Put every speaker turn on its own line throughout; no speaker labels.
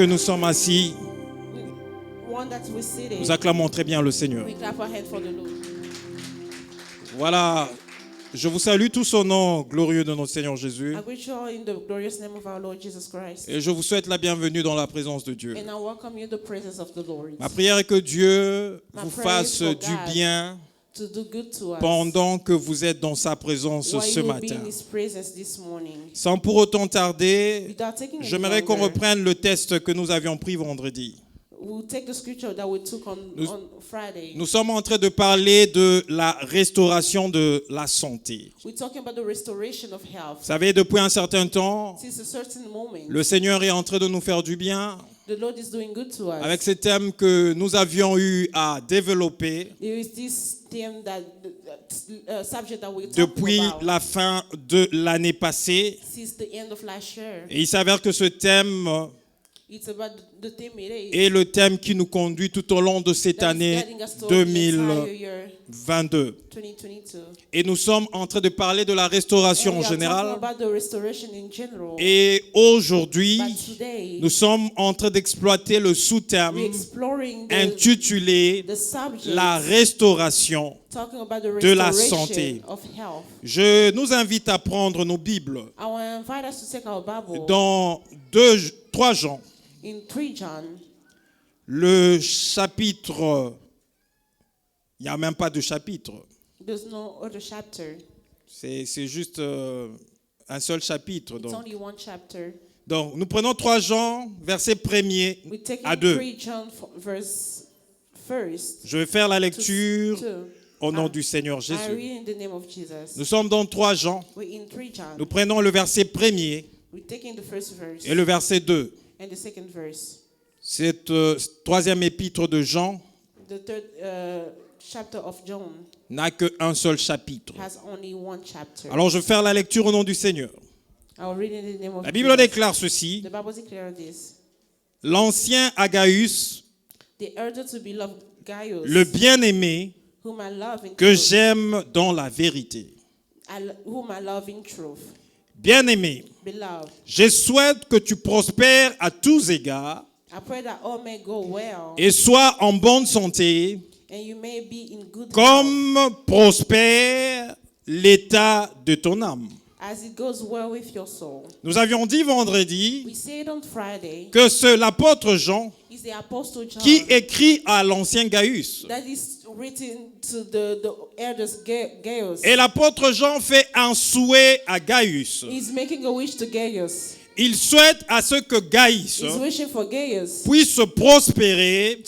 Que nous sommes assis, nous acclamons très bien le Seigneur. Voilà, je vous salue tous au nom glorieux de notre Seigneur Jésus. Et je vous souhaite la bienvenue dans la présence de Dieu. Ma prière est que Dieu vous fasse du bien pendant que vous êtes dans sa présence ce matin. Sans pour autant tarder, j'aimerais qu'on reprenne le texte que nous avions pris vendredi. Nous sommes en train de parler de la restauration de la santé. Vous savez, depuis un certain temps, le Seigneur est en train de nous faire du bien. Avec ce thème que nous avions eu à développer depuis la fin de l'année passée. Et il s'avère que ce thème est le thème qui nous conduit tout au long de cette année 2022. Et nous sommes en train de parler de la restauration en général. Et aujourd'hui, nous sommes en train d'exploiter le sous-thème intitulé la restauration de la santé. Je nous invite à prendre nos Bibles dans 3 Jean. Le chapitre, il n'y a même pas de chapitre. C'est juste un seul chapitre. Donc, nous prenons 3 Jean, versets 1er à 2. Je vais faire la lecture au nom du Seigneur Jésus. Nous sommes dans 3 Jean. Nous prenons le verset 1er et le verset 2. Cette troisième épître de Jean n'a qu'un seul chapitre. Alors je vais faire la lecture au nom du Seigneur. La Bible déclare ceci. L'ancien Agaius, le bien-aimé que j'aime dans la vérité. Bien-aimé, je souhaite que tu prospères à tous égards et sois en bonne santé comme prospère l'état de ton âme. Nous avions dit vendredi que c'est l'apôtre Jean qui écrit à l'ancien Gaius. Et l'apôtre Jean fait un souhait à Gaius. Il souhaite à ce que Gaius puisse prospérer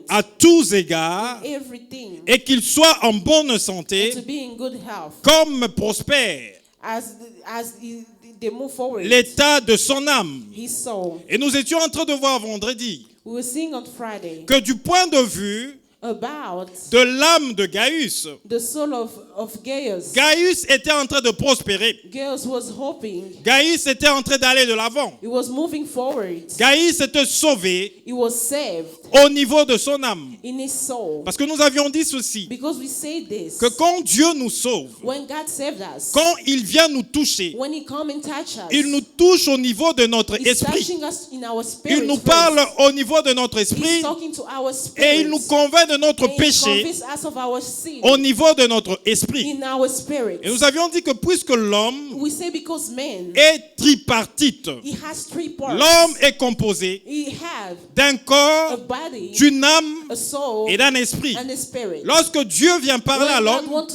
à tous égards et qu'il soit en bonne santé comme prospère l'état de son âme. Et nous étions en train de voir vendredi que du point de vue de l'âme de Gaius, Gaius était en train de prospérer. Gaius était en train d'aller de l'avant. Gaius était sauvé au niveau de son âme. Parce que nous avions dit ceci, que quand Dieu nous sauve, quand il vient nous toucher, il nous touche au niveau de notre esprit. Il nous parle au niveau de notre esprit et il nous convainc de notre péché au niveau de notre esprit. Et nous avions dit que puisque l'homme est tripartite, l'homme est composé d'un corps, d'une âme et d'un esprit. Lorsque Dieu vient parler à l'homme,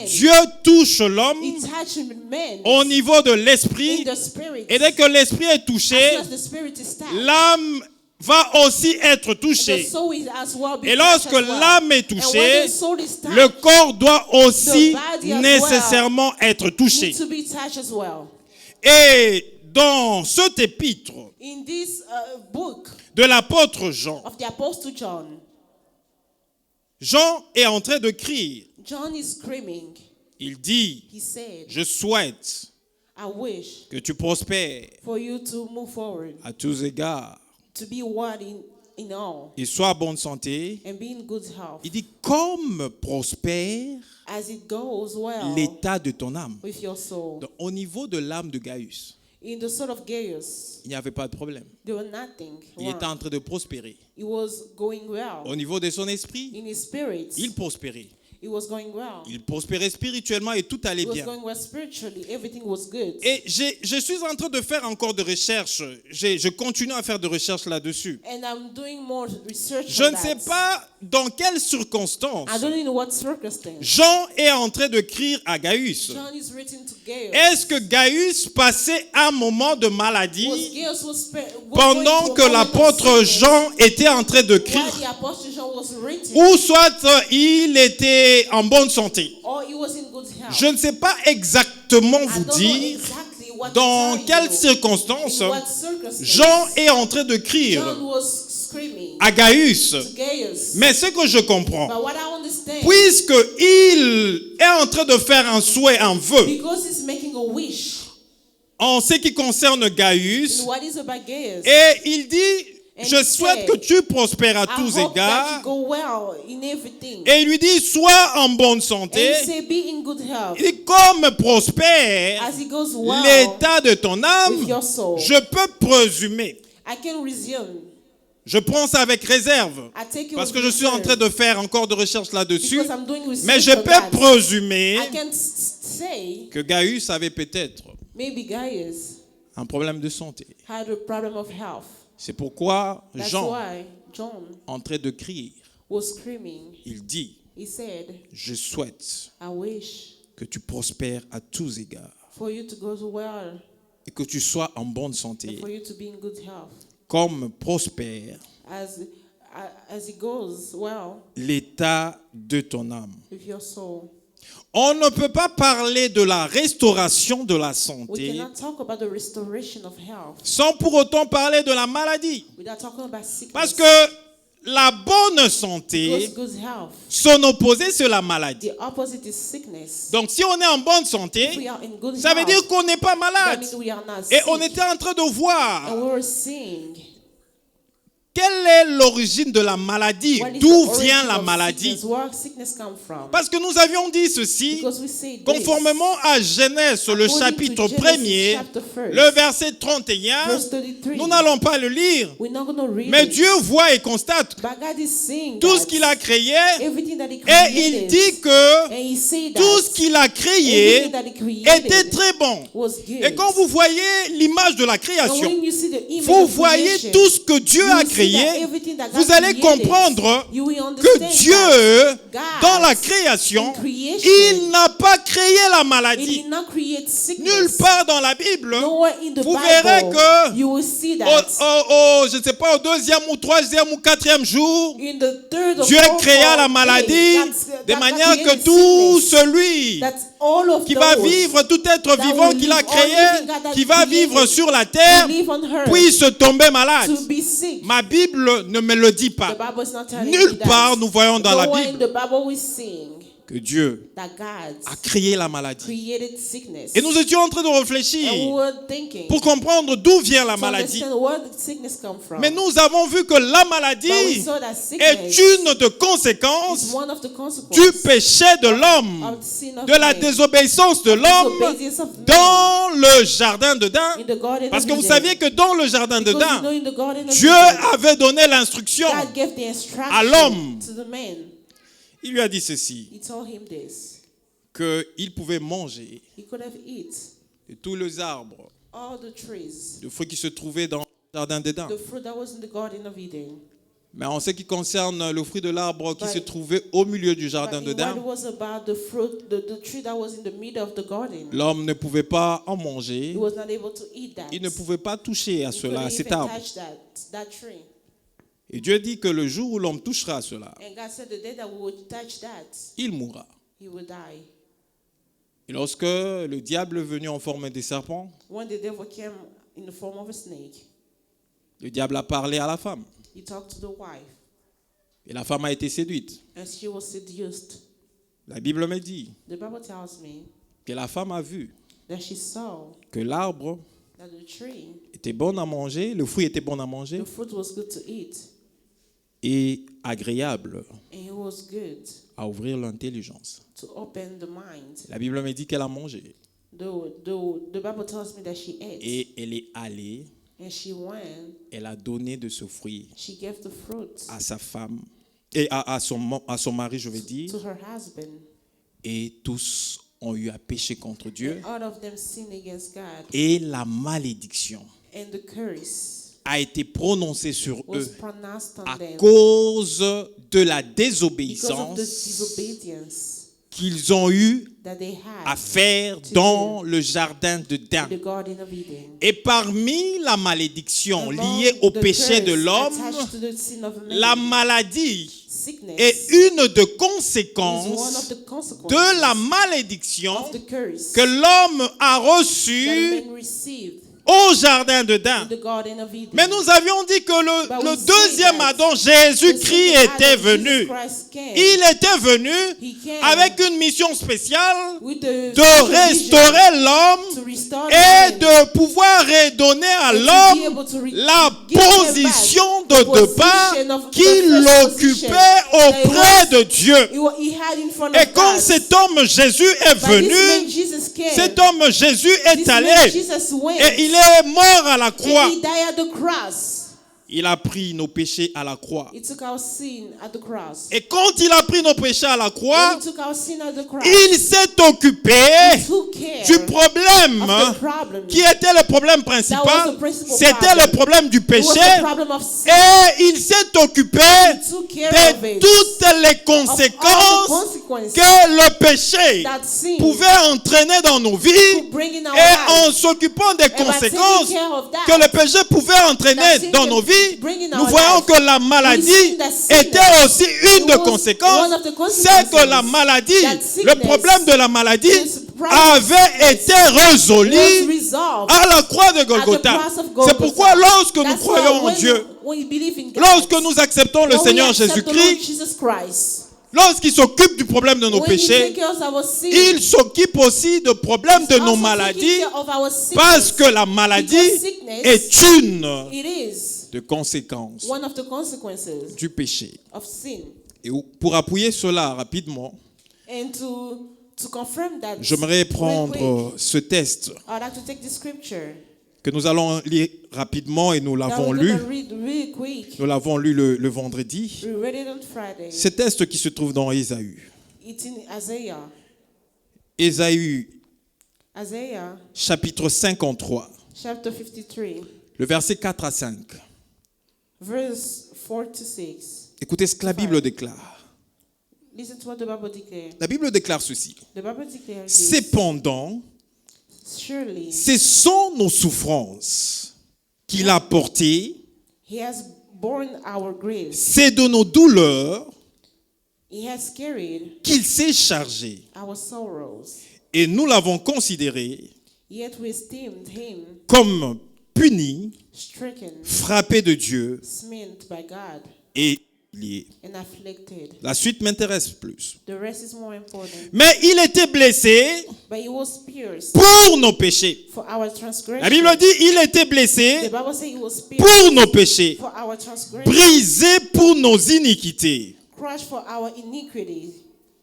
Dieu touche l'homme au niveau de l'esprit. Et dès que l'esprit est touché, l'âme va aussi être touché. Et lorsque l'âme est touchée, le corps doit aussi nécessairement être touché. Et dans cet épître de l'apôtre Jean, Jean est en train de crier. Il dit, je souhaite que tu prospères à tous égards. Il soit en bonne santé. Il dit comme prospère l'état de ton âme. Donc, au niveau de l'âme de Gaius,
In the sort of Gaius,
il n'y avait pas de problème.
there was nothing
Il
wrong.
était en train de prospérer.
It was going well.
Au niveau de son esprit,
In his spirit,
il prospérait.
it was going well.
Il prospérait spirituellement et tout allait
It was
bien.
going well spiritually. Everything was good.
Et je suis en train de faire encore de recherches. Je continue à faire de recherches là-dessus.
And I'm doing more research
Je
on
ne sais
that.
pas dans quelles circonstances
I don't know in what circumstance.
Jean est en train d'écrire à Gaius.
John is written to Gaius.
Est-ce que Gaius passait un moment de
Was
maladie
Gaius was
pendant
going
que
through a moment
l'apôtre
of sickness
Jean était en train de
while
écrire?
the apostle John was written,
Ou soit il était en bonne santé?
or he was in good health?
Je ne sais pas exactement
I
vous
don't know
dire
exactly what
dans
to tell
quelles
you.
circonstances
In what circumstance
Jean est en train d'écrire
John was screaming
à Gaius.
to Gaius.
Mais ce que je comprends,
But what I understand,
puisqu'il est en train de faire un souhait, un vœu,
because he's making a wish
en ce qui concerne Gaius,
in what is about Gaius,
et il dit,
And
je
he
souhaite
said,
que tu prospères à
I
tous
hope that
égards.
you go well in everything.
Et il lui dit, sois en bonne
And
santé.
he say, be in good health.
Il dit, comme prospère
As it goes well
l'état de ton âme,
with your soul,
je peux présumer.
I can resume.
Je prends ça avec réserve.
I take it
Parce
with
que je suis en
reserve.
train de faire encore de recherches là-dessus.
Because I'm doing research
Mais je
on
peux
that.
présumer
I can say
que Gaius avait peut-être
maybe Gaius
un problème de santé.
had a problem of health.
C'est pourquoi
That's
Jean,
why John
en train de crier,
was screaming.
il dit,
He said,
je souhaite
I wish
que tu prospères à tous égards
for you to go well
et que tu sois en bonne
and
santé,
for you to be in good health.
comme prospère
As it goes well
l'état de ton âme.
with your soul.
On ne peut pas parler de la restauration de la
We
santé
cannot talk about the restoration of health
sans pour autant parler de la maladie.
without talking about sickness.
Parce que la bonne santé,
Because good health,
son opposé, c'est la maladie.
the opposite is sickness.
Donc si on est en bonne
If
santé,
we are in good
ça veut
health,
dire qu'on n'est pas
that
malade.
means we are not
Et
sick.
on était en train de voir
And we were seeing
quelle est l'origine de la maladie,
what is
d'où
the
vient
origin
la
of
maladie.
sickness, where sickness come from.
Parce que nous avions dit ceci,
Because we say this,
conformément à Genèse, le
according
chapitre
to Genesis
1er,
chapter 1,
le verset 31,
verse 33,
nous n'allons pas le lire,
we're not going to read
mais
it.
Dieu voit et constate
But God is saying
tout
that
ce qu'il a créé,
everything that he
et
created,
il dit que
and he said
tout
that
ce qu'il a créé
everything that he created
était très bon.
was good.
Et quand vous voyez l'image de la
And
création,
when you see the image
vous
of
voyez
creation,
tout ce que Dieu
you
a
will see
créé,
that everything that God
vous allez
created,
comprendre
you will
que
understand
Dieu,
that God,
dans la création,
in creation,
il n'a pas créé la
he
maladie.
did not create sickness.
Nulle part dans la Bible,
Nowhere in the
vous
Bible,
verrez que
you will see that
je ne sais pas, au deuxième ou troisième ou quatrième jour,
in the third or
Dieu
fourth
créa la
day,
maladie de
God
manière que
created
tout
sickness.
celui
That all of
qui va
those
vivre, tout être
that
vivant
will
qu'il a
live, all
créé,
living God that
qui va
created,
vivre sur la terre,
to live on earth,
puisse tomber malade.
to be sick.
Ma Bible ne me le dit
The
pas.
Bible is not telling
Nulle
me that.
part nous voyons dans la
Nowhere in
Bible
the Bible we sing
que Dieu
that God
a créé la maladie.
created sickness.
Et nous étions en train de
And we
réfléchir
were thinking
pour comprendre d'où vient la
to
maladie.
understand where did sickness come from.
Mais nous avons vu que la
But we
maladie
saw that
est
sickness
une de conséquences
is one of the
du
consequences
péché de l'homme,
of the sin of
de la
man,
désobéissance de l'homme
disobedience of man
dans le jardin d'Éden.
in the garden
Parce
of
que vous
Eden.
saviez que dans le jardin
Because you know
d'Éden,
in the garden of
Dieu
Eden,
avait donné l'instruction.
God gave the instruction
à l'homme.
to the man.
Il lui a dit ceci,
He told him this.
qu'il pouvait manger
He could have eaten
de tous les arbres,
all the trees,
de fruits qui se trouvaient dans le jardin d'Éden.
the fruit that was in the garden of Eden.
Mais en ce qui concerne le fruit de l'arbre qui
But-
se trouvait au milieu du
But
jardin
in
d'Éden,
what it was about the fruit, the tree that was in the middle of the garden,
l'homme ne pouvait pas en manger.
he was not able to eat that.
Il ne pouvait pas toucher à
He
cela, à
couldn't
cet
even
arbre.
touch that tree.
Et Dieu dit que le jour où l'homme touchera à cela,
And God said the day that we would touch that,
il mourra.
he would die.
Et lorsque le diable est venu en forme de serpent,
When the devil came in the form of a snake,
le diable a parlé à la femme.
he talked to the wife,
Et la femme a été séduite.
and she was seduced.
La Bible me dit
The Bible tells me
que la femme a vu
that she saw
que l'arbre
that the tree,
était bon à manger, le fruit était bon à manger
the fruit was good to eat,
et agréable
and it was good
à ouvrir l'intelligence.
to open the mind.
La Bible me dit qu'elle a mangé.
The Bible tells me that she ate.
Et elle est allée.
And she went.
Elle a donné de ce fruit
she gave the fruit
à sa femme et à son mari, je veux dire.
To her husband.
Et tous ont eu à pécher contre Dieu.
All of them sinned against God.
Et la malédiction
And the curse
a été prononcée sur eux à
them
cause de la désobéissance qu'ils ont eu à faire dans le jardin d'Éden. Et parmi la malédiction liée au péché de l'homme, la maladie est une des conséquences de la malédiction que l'homme a reçue au jardin d'Éden. Mais nous avions dit que le deuxième Adam, Jésus-Christ, était venu. Il était venu avec une mission spéciale de restaurer l'homme et de pouvoir redonner à l'homme la position de départ qu'il occupait auprès de Dieu. Et quand cet homme Jésus est venu, cet homme Jésus est allé et il est mort à la croix. Il a pris nos péchés à la croix. Et quand il a pris nos péchés à la croix, il s'est occupé du problème qui était le problème principal. C'était le problème du péché. Et il s'est occupé de toutes les conséquences que le péché pouvait entraîner dans nos vies. Et en s'occupant des conséquences que le péché pouvait entraîner dans nos vies, nous voyons que la maladie était aussi une des conséquences. C'est que la maladie, le problème de la maladie avait été résolu à la croix de Golgotha. C'est pourquoi lorsque nous croyons en Dieu, lorsque nous acceptons le Seigneur Jésus-Christ, lorsqu'il s'occupe du problème de nos péchés, il s'occupe aussi du problème de nos maladies, parce que la maladie est une des conséquences du péché. Et pour appuyer cela rapidement, j'aimerais prendre ce texte que nous allons lire rapidement et nous l'avons lu. Nous l'avons lu le vendredi. Ce texte qui se trouve dans Ésaü. Ésaü, chapitre 53. Le verset 4 à 5. Écoutez ce que la Bible déclare. La Bible déclare ceci. Cependant, ce sont nos souffrances qu'il a portées. C'est de nos douleurs qu'il s'est chargé. Et nous l'avons considéré comme puni, frappé de Dieu et lié. La suite m'intéresse plus. Mais il était blessé pour nos péchés. La Bible dit il était blessé pour nos péchés, brisé pour nos iniquités.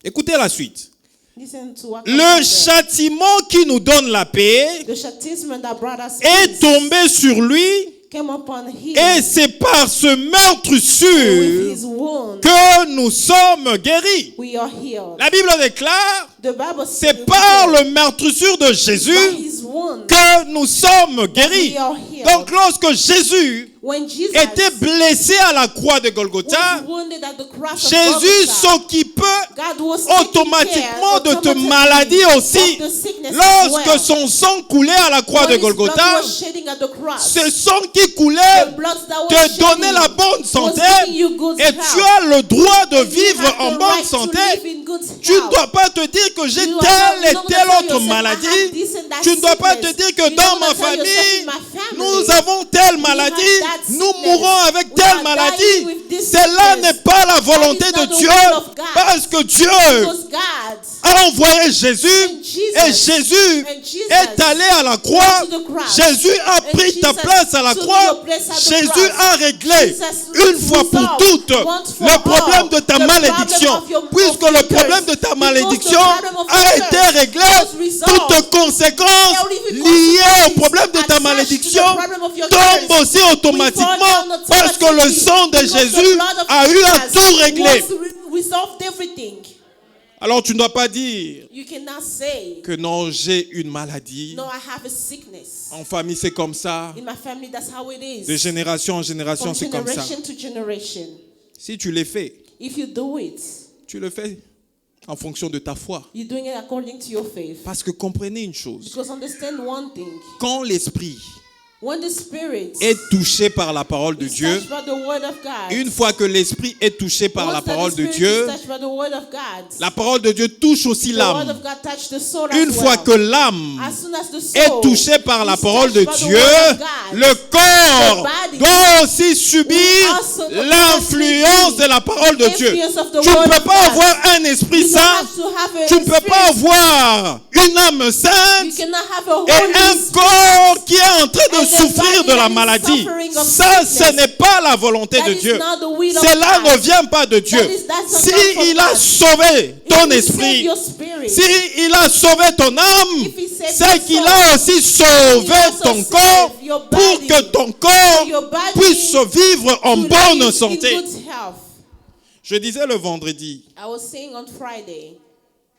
Écoutez la suite. Le châtiment qui nous donne la paix est tombé sur lui. Et c'est par ce meurtrissure que nous sommes guéris. La Bible déclare, c'est par le meurtrissure de Jésus que nous sommes guéris. Donc lorsque Jésus était blessé à la croix de Golgotha, Jésus s'occupait automatiquement de ta maladie aussi. Lorsque son sang coulait à la croix de Golgotha, ce sang qui coulait te donnait la bonne santé et tu as le droit de vivre en bonne santé. Tu ne dois pas te dire que j'ai telle et telle autre maladie. Tu ne dois pas te dire que dans ma famille, nous avons telle maladie, nous mourrons avec telle maladie. Cela n'est pas la volonté de Dieu, parce que Dieu a envoyé Jésus et Jésus est allé à la croix. Jésus a pris ta place à la croix. Jésus a réglé une fois pour toutes le problème de ta malédiction. Puisque le problème de ta malédiction a été réglé, toutes conséquences liées au problème de ta malédiction tombent aussi automatiquement parce que le sang de Jésus a eu à tout régler. Alors tu ne dois pas dire que non, j'ai une maladie. En famille c'est comme ça. De génération en génération c'est comme ça. Si tu le fais, tu le fais en fonction de ta foi. Parce que comprenez une chose. Quand l'esprit est touché par la parole de Dieu, une fois que l'esprit est touché par la parole de Dieu, la parole de Dieu touche aussi l'âme. Une fois que l'âme est touchée par la parole de Dieu, le corps doit aussi subir l'influence de la parole de Dieu. Tu ne peux pas avoir un esprit saint, tu ne peux pas avoir une âme sainte et un corps qui est en train de souffrir de la maladie. Ça, ce n'est pas la volonté de Dieu. Cela ne vient pas de Dieu. Si il a sauvé ton esprit, si il a sauvé ton âme, c'est qu'il a aussi sauvé ton corps pour que ton corps puisse vivre en bonne santé. Je disais le vendredi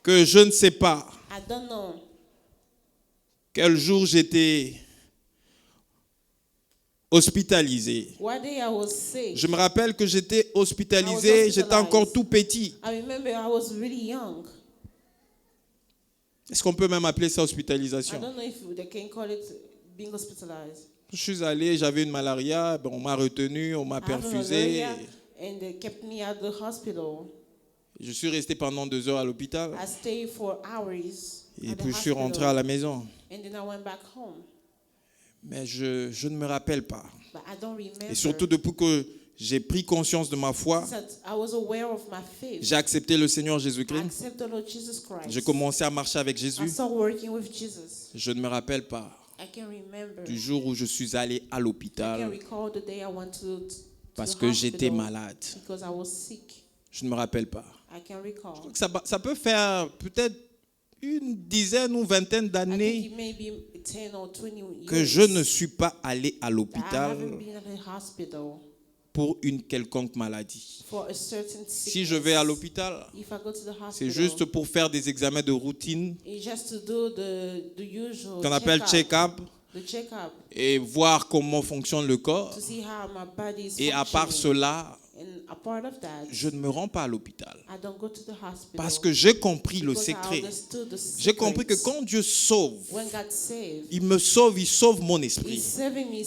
que je ne sais pas quel jour j'étais hospitalisé. Je me rappelle que j'étais hospitalisé, j'étais encore tout petit. Est-ce qu'on peut même appeler ça hospitalisation? Je suis allé, j'avais une malaria, on m'a retenu, on m'a perfusé. Je suis resté pendant 2 heures à l'hôpital. Et puis je suis rentré à la maison. Mais je ne me rappelle pas. Et surtout depuis que j'ai pris conscience de ma foi, j'ai accepté le Seigneur Jésus-Christ. J'ai commencé à marcher avec Jésus. Je ne me rappelle pas du jour où je suis allé à l'hôpital parce que j'étais malade. Je ne me rappelle pas. Je crois que ça peut faire peut-être une dizaine ou vingtaine d'années que je ne suis pas allé à l'hôpital pour une quelconque maladie. Si je vais à l'hôpital, c'est juste pour faire des examens de routine qu'on appelle check-up et voir comment fonctionne le corps. Et à part cela, je ne me rends pas à l'hôpital parce que j'ai compris le secret. J'ai compris que quand Dieu sauve, il me sauve, il sauve mon esprit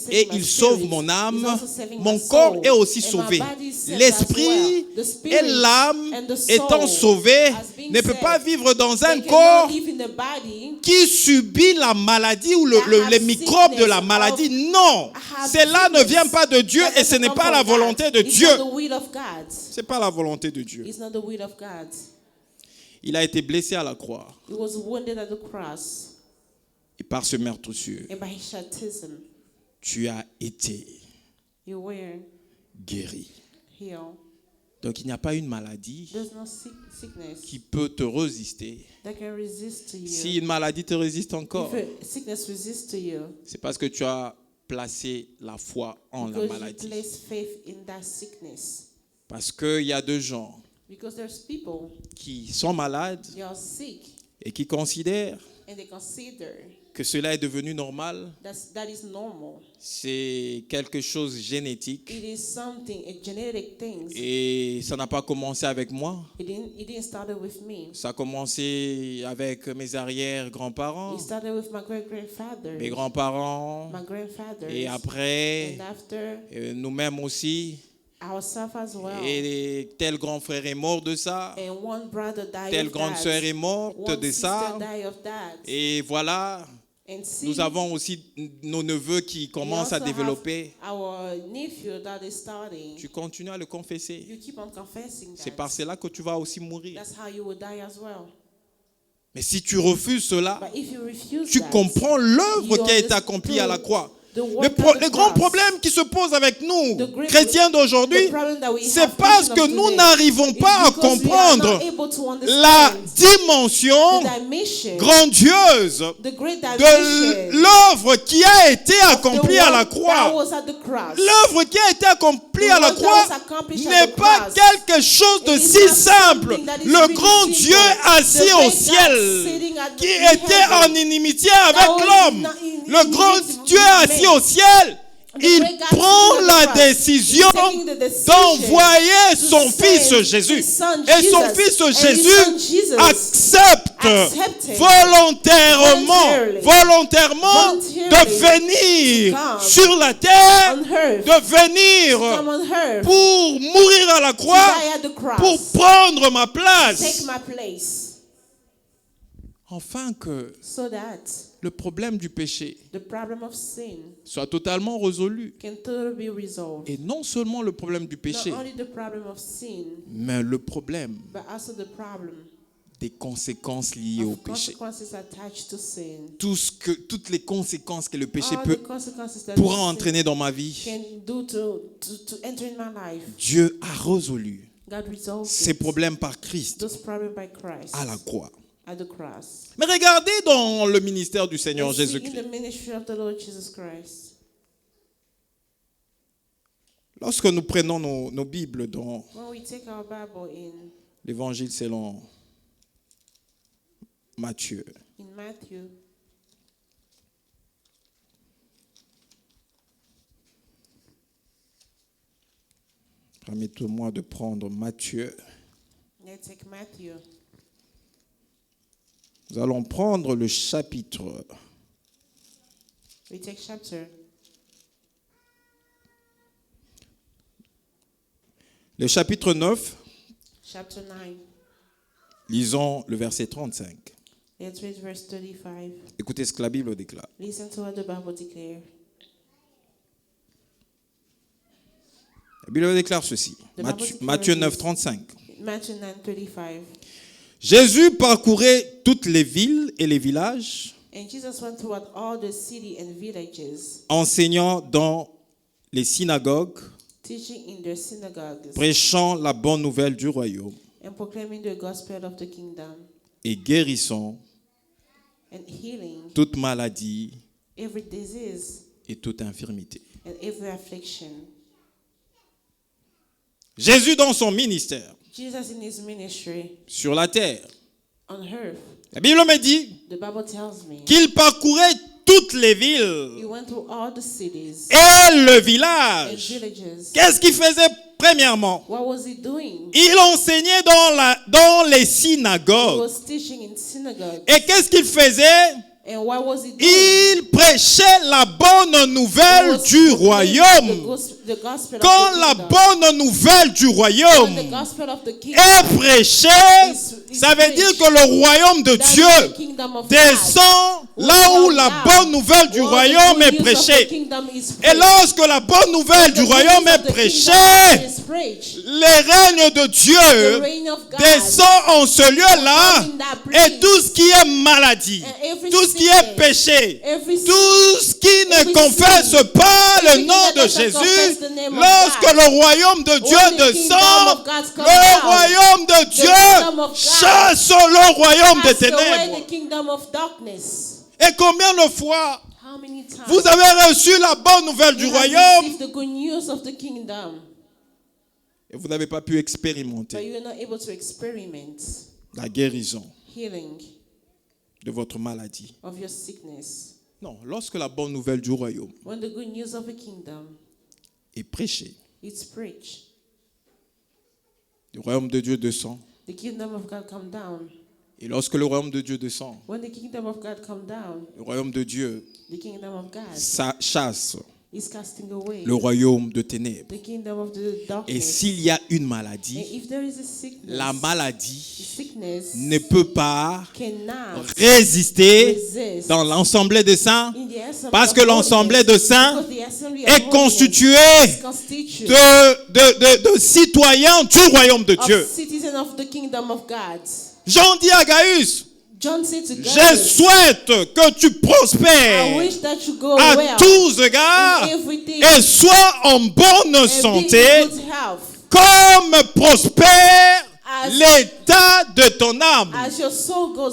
et il sauve mon âme. Mon corps est aussi sauvé. L'esprit et l'âme étant sauvés ne peuvent pas vivre dans un corps qui subit la maladie ou les microbes de la maladie. Non, cela ne vient pas de Dieu et ce n'est pas la volonté de Dieu. Ce n'est pas la volonté de Dieu. Il a été blessé à la croix. Et par ce meurtrissure, tu as été guéri. Donc il n'y a pas une maladie qui peut te résister. Si une maladie te résiste encore, c'est parce que tu as placé la foi en la maladie. Parce qu'il y a des gens qui sont malades et qui considèrent que cela est devenu normal. C'est quelque chose de génétique. Et ça n'a pas commencé avec moi. Ça a commencé avec mes arrière-grands-parents, mes grands-parents, et après, nous-mêmes aussi. Et tel grand frère est mort de ça, telle grande sœur est morte de ça, et voilà. Nous avons aussi nos neveux qui commencent à développer. Tu continues à le confesser. C'est par cela que tu vas aussi mourir. Mais si tu refuses cela, tu comprends l'œuvre qui a été accomplie à la croix. Le grand problème qui se pose avec nous, chrétiens d'aujourd'hui, c'est parce que nous n'arrivons pas à comprendre la dimension grandiose de l'œuvre qui a été accomplie à la croix. L'œuvre qui a été accomplie à la croix n'est pas quelque chose de si simple. Le grand Dieu assis au ciel, qui était en inimitié avec l'homme, le grand Dieu assis au ciel, il prend la décision d'envoyer son fils Jésus. Et son fils Jésus accepte volontairement de venir sur la terre, de venir pour mourir à la croix, pour prendre ma place. Afin que le problème du péché soit totalement résolu. Et non seulement le problème du péché, mais le problème des conséquences liées au péché. Toutes les conséquences que le péché pourra entraîner dans ma vie, Dieu a résolu ces problèmes par Christ à la croix. Mais regardez dans le ministère du Seigneur Jésus-Christ. Lorsque nous prenons nos Bibles dans l'Évangile selon Matthieu. Permettez-moi de prendre Matthieu. Nous allons prendre le chapitre. Le chapitre 9. Lisons le verset 35. Écoutez ce que la Bible déclare. La Bible déclare ceci. Matthieu 9, 35. Jésus parcourait toutes les villes et les villages, enseignant dans les synagogues, prêchant la bonne nouvelle du royaume et guérissant toute maladie et toute infirmité. Jésus dans son ministère, sur la terre, la Bible me dit qu'il parcourait toutes les villes et le village. Qu'est-ce qu'il faisait premièrement? Il enseignait dans les synagogues. Et qu'est-ce qu'il faisait? Il prêchait la bonne nouvelle du royaume. Quand la bonne nouvelle du royaume est prêchée, ça veut dire que le royaume de Dieu descend là où la bonne nouvelle du royaume est prêchée. Et lorsque la bonne nouvelle du royaume est prêchée, le règne de Dieu descend en ce lieu-là, et tout ce qui est maladie, tout ce qui est péché, tout ce qui ne confesse pas le nom de Jésus, lorsque le royaume de Dieu descend, le royaume de Dieu chasse le royaume des ténèbres. Et combien de fois vous avez reçu la bonne nouvelle du royaume et vous n'avez pas pu expérimenter la guérison de votre maladie? Non, lorsque la bonne nouvelle du royaume est prêchée, le royaume de Dieu descend. Et lorsque le royaume de Dieu descend, le royaume de Dieu chasse le royaume de ténèbres. Et s'il y a une maladie, la maladie ne peut pas résister dans l'Assemblée des saints, parce que l'Assemblée des saints est constituée de citoyens du royaume de Dieu. Jean dit à Gaius, je souhaite que tu prospères à tous égards et sois en bonne santé, comme prospère l'état de ton âme.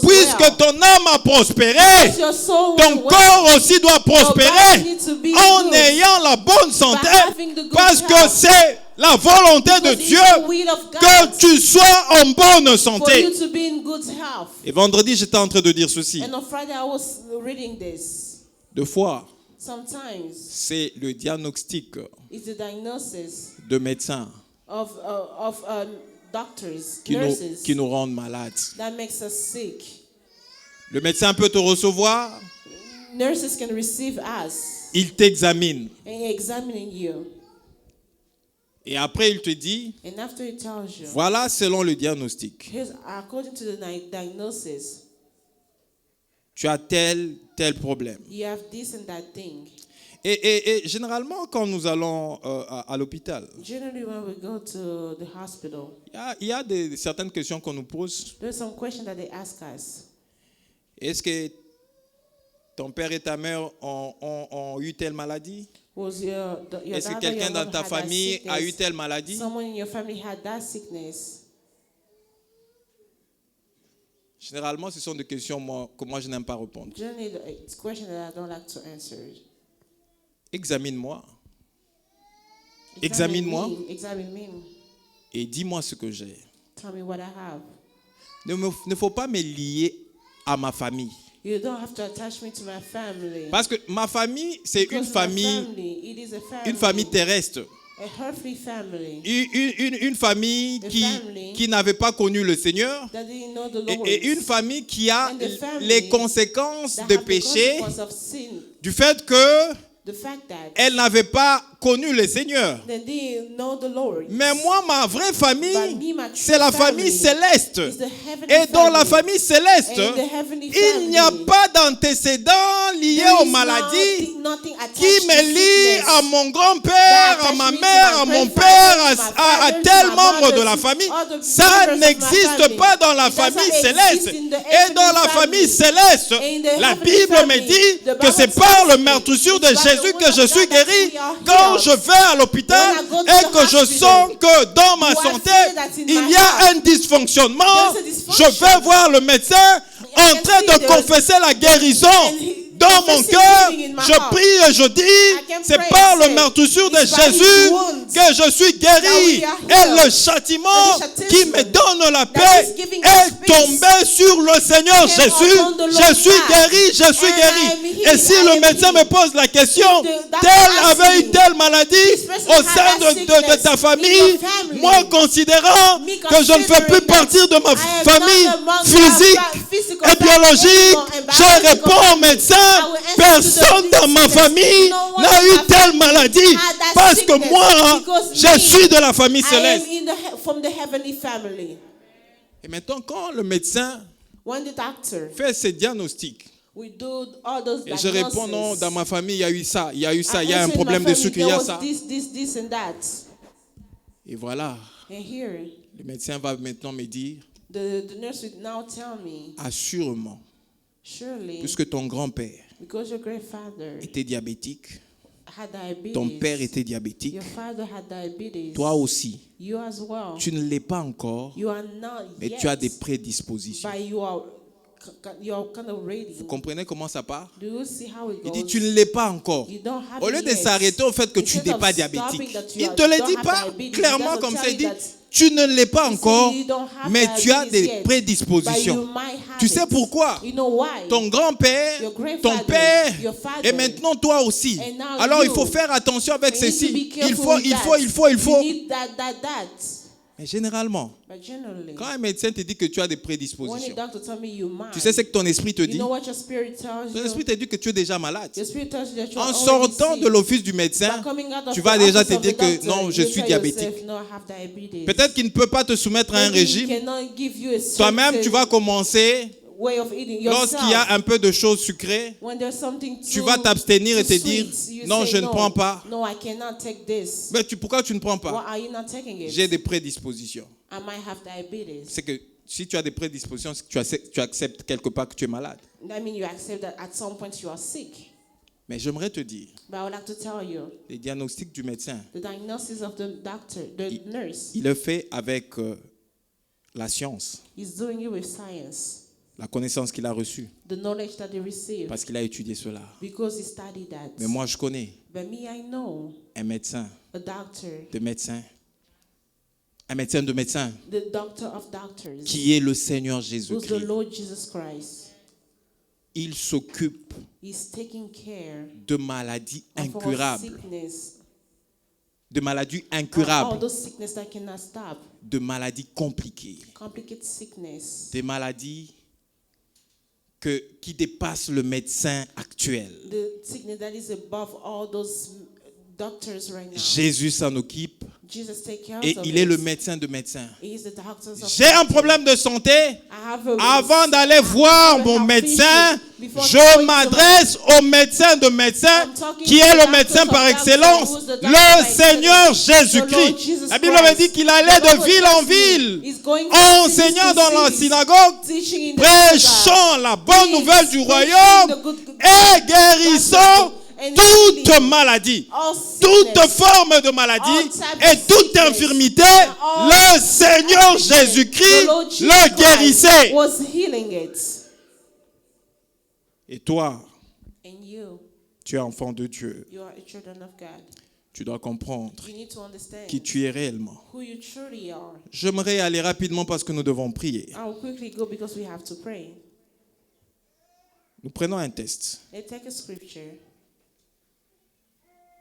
Puisque ton âme a prospéré, ton corps aussi doit prospérer en ayant la bonne santé, parce que c'est la volonté de Dieu que tu sois en bonne santé. Et vendredi, j'étais en train de dire ceci. Deux fois, c'est le diagnostic de médecins qui nous rendent malades. Le médecin peut te recevoir. Il t'examine. Et après, il te dit, voilà selon le diagnostic. Tu as tel problème. Et généralement, quand nous allons à l'hôpital, il y a certaines questions qu'on nous pose. Est-ce que ton père et ta mère ont eu telle maladie? Est-ce que quelqu'un dans ta famille a eu telle maladie? Généralement, ce sont des questions que moi je n'aime pas répondre. Examine-moi. Examine-moi. Et dis-moi ce que j'ai. Il ne faut pas me lier à ma famille.
You don't have to attach me to my family.
Parce que ma famille, c'est une famille terrestre.
A earthly family.
Une famille qui n'avait pas connu le Seigneur. Et une famille qui a les conséquences des péchés du fait que elle n'avait pas connu le Seigneur. Mais moi, ma vraie famille, c'est la famille céleste. Et dans la famille céleste, il n'y a pas d'antécédents liés aux maladies qui me lient à mon grand-père, à ma mère, à mon père, à tel membre de la famille. Ça n'existe pas dans la famille céleste. Et dans la famille céleste, la Bible me dit que c'est par le meurtrissure de Jésus que je suis guéri. Quand je vais à l'hôpital et que je sens que dans ma santé, il y a un dysfonctionnement, je vais voir le médecin en train de confesser la guérison. Dans mon cœur, je prie et je dis, c'est par le meurtrissure de Jésus que je suis guéri. Et le châtiment qui me donne la paix est tombé sur le Seigneur Jésus. Je suis guéri, je suis guéri. Et si le médecin me pose la question, tel avait eu telle maladie au sein de ta famille, moi considérant que je ne fais plus partie de ma famille physique et biologique, je réponds au médecin, personne dans ma famille n'a eu telle maladie parce que moi, je suis de la famille céleste. Et maintenant, quand le médecin fait ses diagnostics, et je réponds, non, dans ma famille, il y a eu ça, il y a eu ça, il y a un problème de sucre, il y a ça. Et voilà, le médecin va maintenant me dire, assurément, puisque ton grand-père était diabétique, ton père était diabétique, toi aussi, tu ne l'es pas encore, mais tu as des prédispositions. Vous comprenez comment ça part? Il dit, tu ne l'es pas encore. Au lieu de s'arrêter au fait que tu n'es pas diabétique, il ne te le dit pas clairement comme ça. Il dit, tu ne l'es pas encore, mais tu as des prédispositions. Tu sais pourquoi? Ton grand-père, ton père, et maintenant toi aussi. Alors il faut faire attention avec ceci. Il faut. Mais généralement, quand un médecin te dit que tu as des prédispositions, tu sais ce que ton esprit te dit? Ton esprit te dit que tu es déjà malade. En sortant de l'office du médecin, tu vas déjà te dire que non, je suis diabétique. Peut-être qu'il ne peut pas te soumettre à un régime. Toi-même, tu vas commencer. Lorsqu'il y a un peu de choses sucrées, tu vas t'abstenir et te dire non, je ne prends pas. Mais pourquoi tu ne prends pas? J'ai des prédispositions. C'est que si tu as des prédispositions, c'est que tu acceptes quelque part que tu es malade. Mais j'aimerais te dire, le diagnostic du médecin, il le fait avec la science. La connaissance qu'il a reçue. Parce qu'il a étudié cela. Mais moi, je connais un médecin de médecins. Un médecin de médecins. Qui est le Seigneur Jésus-Christ. Il s'occupe de maladies incurables. De maladies incurables. De maladies compliquées. Des maladies qui dépasse le médecin actuel. Jésus s'en occupe et il est le médecin de médecins. J'ai un problème de santé. Avant d'aller voir mon médecin, je m'adresse au médecin de médecins qui est le médecin par excellence, le Seigneur Jésus-Christ. La Bible me dit qu'il allait de ville en ville, enseignant dans la synagogue, prêchant la bonne nouvelle du royaume et guérissant toute maladie, toute forme de maladie et toute infirmité. Le Seigneur Jésus-Christ le guérissait. Et toi, tu es enfant de Dieu. Tu dois comprendre qui tu es réellement. J'aimerais aller rapidement parce que nous devons prier. Nous prenons un test.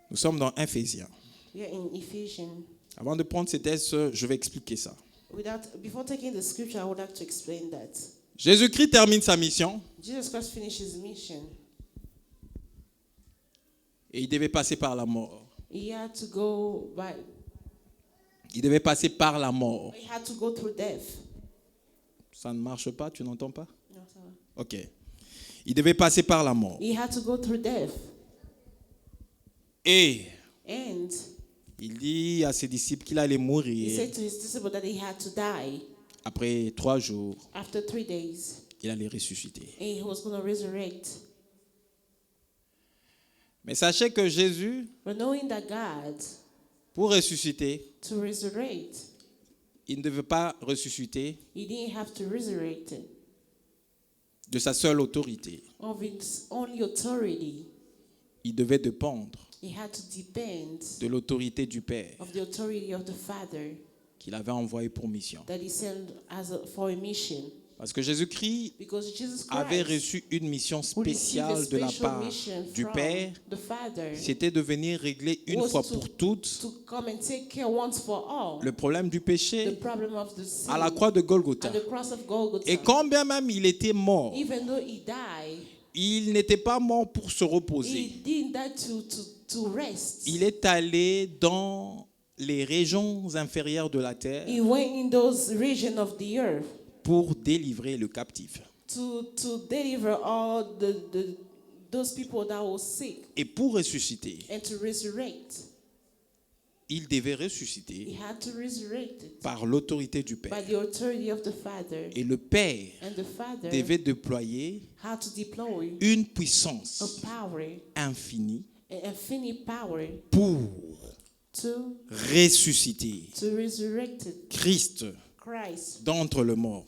Nous sommes dans Éphésiens. Avant de prendre ce test, je vais expliquer ça. Jésus-Christ termine sa mission. Et il devait passer par la mort. Il devait passer par la mort. Ça ne marche pas, tu n'entends pas? Ok. Il devait passer par la mort. Et il dit à ses disciples qu'il allait mourir. Après 3 jours, il allait ressusciter. Mais sachez que Jésus, pour ressusciter, il ne devait pas ressusciter de sa seule autorité. Il devait dépendre de l'autorité du Père qu'il avait envoyé pour mission. Parce que Jésus-Christ avait reçu une mission spéciale de la part du Père. C'était de venir régler une fois pour toutes le problème du péché à la croix de Golgotha. Et quand bien même il était mort, il n'était pas mort pour se reposer. Il est allé dans les régions inférieures de la terre pour délivrer le captif. Et pour ressusciter, il devait ressusciter par l'autorité du Père. Et le Père devait déployer une puissance infinie pour ressusciter Christ d'entre les morts.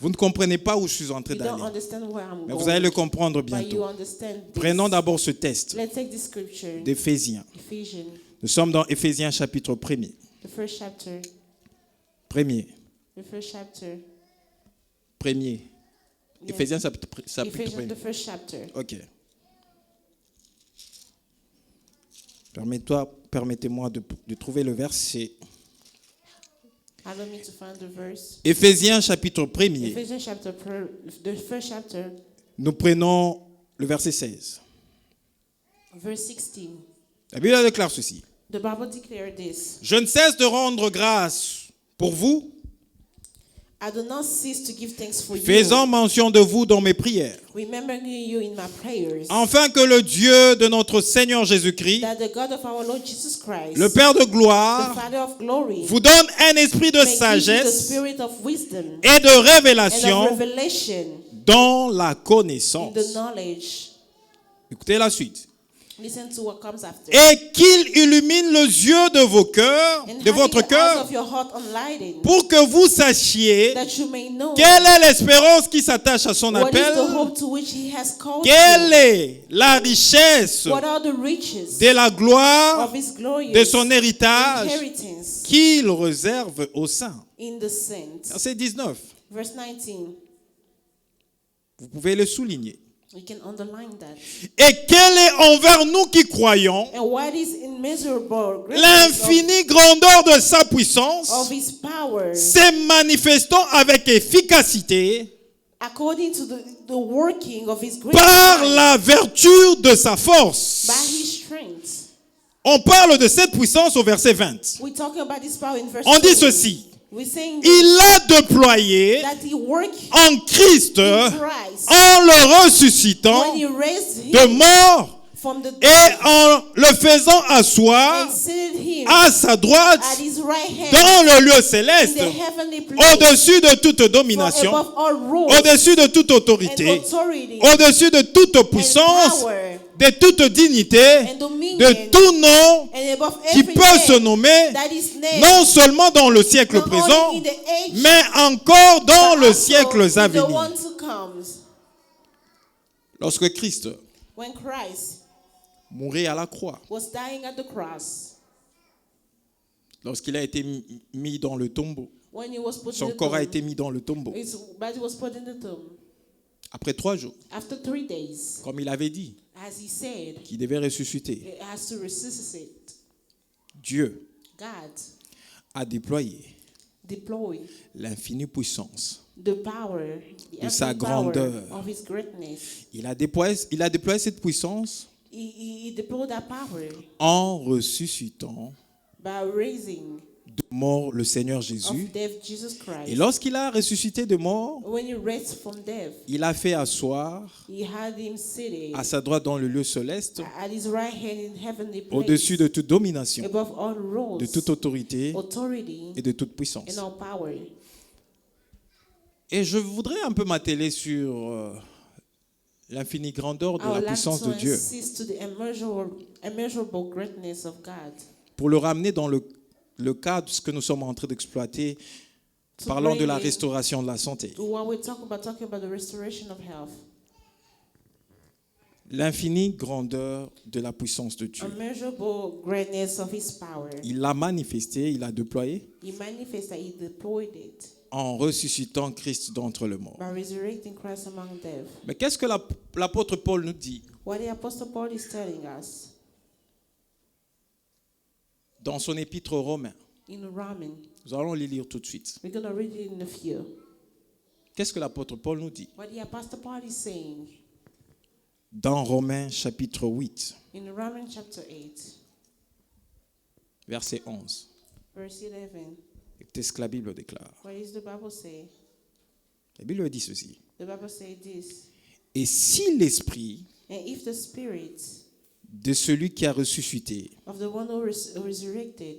Vous ne comprenez pas où je suis en train d'aller, mais vous allez le comprendre bientôt. Prenons d'abord ce test d'Éphésiens. Nous sommes dans Éphésiens chapitre 1er. Premier. Éphésiens chapitre 1er. Ok. Permettez-moi de trouver le verset.
Allow me to find the verse.
Éphésiens chapitre 1er.
Ephesians the first chapter.
Nous prenons le verset 16.
Verse 16.
La Bible déclare ceci.
The Bible declared this.
Je ne cesse de rendre grâce pour vous,
I do not cease to give thanks for
faisant mention de vous dans mes prières,
remembering you in my prayers,
afin que le Dieu de notre Seigneur Jésus-Christ,
that the God of our Lord Jesus Christ,
le Père de
the
gloire,
Father of glory,
vous donne un esprit de
may give you the
sagesse
spirit of wisdom
et de
and of
révélation
revelation
dans la
in
connaissance.
the knowledge.
Écoutez la suite.
Listen to what comes after.
Et qu'il illumine les yeux de vos cœurs,
And
de
having
votre
the eyes
cœur,
of your heart enlightened,
pour que vous sachiez
that you may know
quelle est l'espérance qui s'attache à son
what is
appel,
the hope to which he has called
quelle
you,
est la richesse
what are the riches
de la gloire
of his glorious
de son héritage
inheritance
qu'il réserve aux saints.
in the saints.
Verset 19.
Verse 19.
Vous pouvez le souligner.
We can underline that.
Et quelle est envers nous qui croyons
And what is immeasurable greatness
l'infinie grandeur de sa puissance,
of his power,
se manifestant avec efficacité
according to the working of his great
par
might,
la vertu de sa force.
by his strength.
On parle de cette puissance au verset 20.
We're talking about this power in verse
On dit
20.
ceci.
We're saying
Il a déployé
that he worked
en Christ
in Christ
en le ressuscitant
when he raised
de
him
mort
from the
et
dead
en le faisant asseoir
and seated him
à sa droite
at his right hand
dans le lieu
in
céleste,
the heavenly place,
au-dessus de toute
for
domination,
above all rule
au-dessus de toute
and
autorité,
authority
au-dessus de toute
and
puissance,
power
de toute dignité,
and dominion
de tout nom
and above
qui
every
peut se
name
nommer,
that is named,
non seulement dans le siècle
not
présent,
only in the age,
mais encore dans
but
le
also
siècle
in
à
the
venir.
one to comes.
Lorsque Christ
When Christ
mourit à la croix,
was dying at the cross,
lorsqu'il a été mis dans le tombeau,
when he was put
son
in the
corps a
tomb,
été mis dans le tombeau.
his body was put in the tomb.
Après 3 jours,
After 3 days,
comme il avait dit,
as he said,
qu'il devait ressusciter,
it has to resuscitate.
Dieu
God
a déployé
deployed
l'infinie puissance.
the power, the
De sa
ample power
grandeur.
of his greatness.
Il a déployé cette puissance
He deployed that power
en ressuscitant
by raising
de mort le Seigneur
of
Jésus.
death Jesus Christ.
Et lorsqu'il a ressuscité de mort,
When he raised from death,
il a fait asseoir
he had him seated
à sa droite dans le lieu céleste,
at his right hand in heavenly place,
au-dessus de toute domination,
above all rules,
de toute autorité
authority,
et de toute puissance.
and all power.
Et je voudrais un peu m'atteler sur l'infinie grandeur de
I
la
would like
puissance
to
de Dieu,
insist to the immeasurable greatness of God.
pour le ramener dans le cadre de ce que nous sommes en train d'exploiter,
To
parlant de
bring
la
in
restauration de la santé.
to what we're talking about the restoration of health.
L'infinie grandeur de la puissance de Dieu.
Immeasurable greatness of his power.
Il l'a manifesté, il l'a déployé
He manifested, he deployed it
en ressuscitant Christ d'entre les morts.
by resurrecting Christ among death.
Mais qu'est-ce que l'apôtre Paul nous dit
What the Apostle Paul is telling us
dans son épître aux Romains?
in Romans,
Nous allons les lire tout de suite.
we're going to read it in a few.
Qu'est-ce que l'apôtre Paul nous dit
What the Apostle Paul is saying
dans Romains chapitre 8,
in Romans chapter 8,
verset 11?
verse 11.
Écoutez ce que la Bible déclare.
What does the Bible say?
La Bible dit ceci.
The Bible says this.
Et si l'esprit
And if the spirit
de celui qui a ressuscité
of the one who resurrected